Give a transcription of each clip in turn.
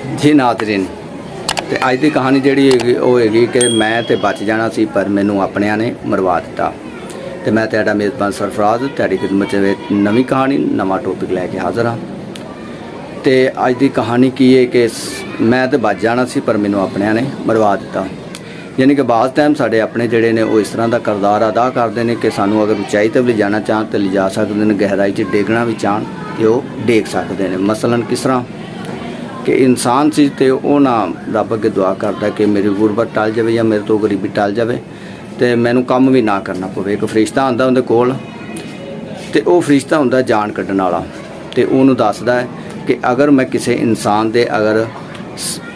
जी नाज़रीन, तो अज की कहानी जी होगी कि मैं तो बच जाना सी पर मैनू अपनिया ने मरवा दिता। तो मैं तेरा मेज़बान सरफराज तेरी खिदमत नवी कहानी नवा टॉपिक लैके हाज़र हाँ। तो अज की कहानी की है कि मैं तो बच जाना सी पर मैनू अपनिया ने मरवा दिता। यानी कि बाज़ टाइम साढ़े अपने जोड़े ने वो इस तरह का किरदार अदा करते हैं कि सानू अगर उचाई तो ले जाना चाहन तो ले जा सकते हैं, गहराई च डेगना भी चाहन तो वह डेग सकते हैं। मसलन किस तरह कि इंसान सी तो वह ना रब अगे दुआ करता कि मेरी गुरबत टल जाए या मेरे तो गरीबी टल जाए तो मैनू काम भी ना करना पवे। एक फरिश्ता आंदा उहदे कोल ते वह फरिश्ता हुंदा जान कड्ढण वाला, तो उहनूं दसदा है कि अगर मैं किसी इंसान दे अगर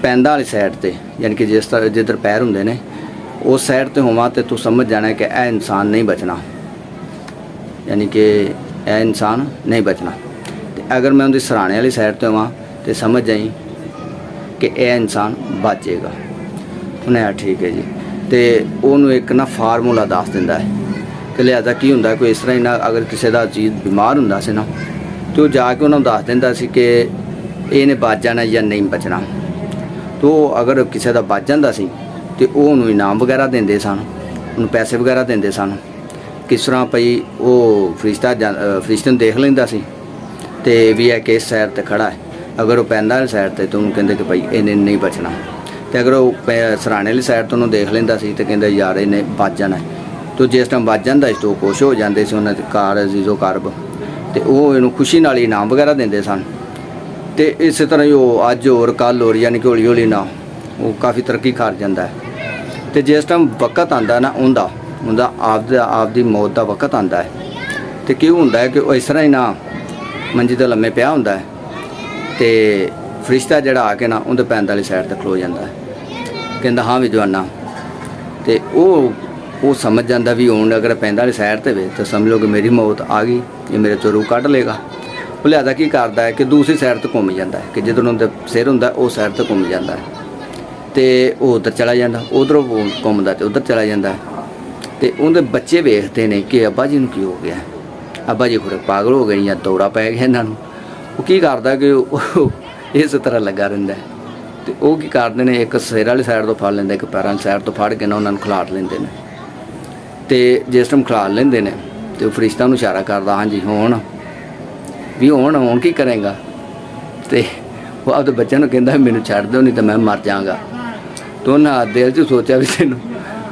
पैंदा वाली साइड ते यानी कि जिस तरह जिधर पैर हुंदे ने उस साइड ते होवां तो तू समझ जाना कि यह इंसान नहीं बचना, यानी कि यह इंसान नहीं बचना। तो अगर मैं उनकी सराहने वाली साइड ते होवां तो समझ जाई कि यह इंसान बच जाएगा। उन्हें आ ठीक है जी। तो उन्होंने एक ना फार्मूला दस दिंदा है कि लिहाजा की हुंदा कोई इस तरह ही ना अगर किसी का अजीज बीमार हुंदा सी ना तो जाके उन्होंने दस दिंदा सी कि इहने बच जाना या नहीं बचना। तो अगर किसी का बच जाता सी तो उन्होंने इनाम वगैरह देंदे सन, उन्होंने पैसे वगैरह देंदे सन। किस तरह भई वो फरिश्ते नूं देख लैंदा सी ते भी है कि इस साइड ते खड़ा है, अगर वो पैंदा वाली साइड ते तो उन्होंने कहंदे कि भाई इन्हें नहीं बचना। तो अगर वो सराहने वाली साइड तो उन्होंने देख लैंदा सी तो कहंदे यार इन्हें बच जाना है। तो जिस टाइम बच जाता तो खुश हो जाते सी, उन्होंने कार अजीज़ो करब तो वो इन्हूं खुशी नाल इनाम वगैरह देंदे सन। तो इस तरह ही वो अज होर कल होर यानी कि हौली हौली ना वो काफ़ी तरक्की कर जाता है। तो जिस टाइम वक्त आता ना उनका आपदी मौत का वक्त आता है तो क्यों होंदा है कि वो इस तरह ही ना मंजी ते लम्मे पिया होंदा है तो फरिश्ता जिहड़ा आके ना उनके पैंद वाली साइड तक खलो जाता है, कहता हाँ भी जवाना। तो वो समझ जाता भी हुण अगर पैंद वाली साइड ते वे तो समझ लो कि मेरी मौत आ गई, ये मेरे तो रूह कढ़ लेगा। वो लिहाजा की करता है कि दूसरी साइड तो घूम जाता है कि जिधर उनके सिर होंदा उस साइड तो घूम जाता है तो वो उधर चला जाता, उधरों घूमता तो उधर चला जाता है। तो उनके बच्चे वेखते हैं कि अब्बा जी नूं की हो गया, अब्बा जी थोड़े पागल हो गए या दौड़ा पै गया इन्हों। वो की करता कि इस तरह लगा रहिंदा है। तो वो की करते हैं एक सिर वाली साइड तो फड़ लेंदे, एक पैरों वाली साइड तो फड़ के ना उन्होंने खिलार लेंदे ने। तो जिस टाइम खिलार लेंदे ने तो फरिश्ता नूं इशारा करदा हाँ जी हुण भी हुण की करेगा। तो वो अपने बच्चों को कहता मैनू छड्ड दो नहीं तो मैं मर जाऊँगा। तो उन्हें दिल च सोचा भी तेनों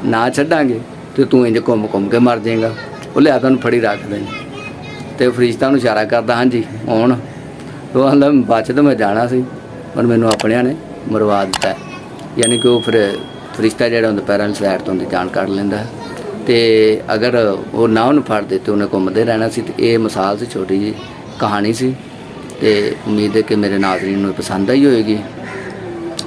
ना छड्डांगे तो तू इंज घूम घूम के मर जाएगा। वो लिहाजा उन्हें फड़ी रखते हैं तो फरिश्ता नूं इशारा करदा हाँ जी हुण। तो आंदा बच तो मैं जाना सी पर मैनू अपनिया ने मरवा दिता है। यानी कि वो फिर फरिश्ता जिहड़ा उनके पैरों वाली साइड तो उनकी जान कढ़ लैंदा है। तो अगर वो ना उन्हें फड़दे तो उन्हें घूमते रहना सी। तो ये मिसाल से छोटी जी कहानी सी। तो उम्मीद है कि मेरे नाज़रीन नूं पसंद आई होएगी।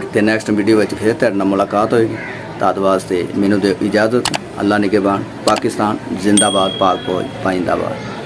तो नैक्सट वीडियो में फिर तेरे नाल मुलाकात होएगी। तद वास्ते मैनू दे इजाज़त। अल्लाह निगहबान। पाकिस्तान जिंदाबाद। पाक फौज पाइंदाबाद।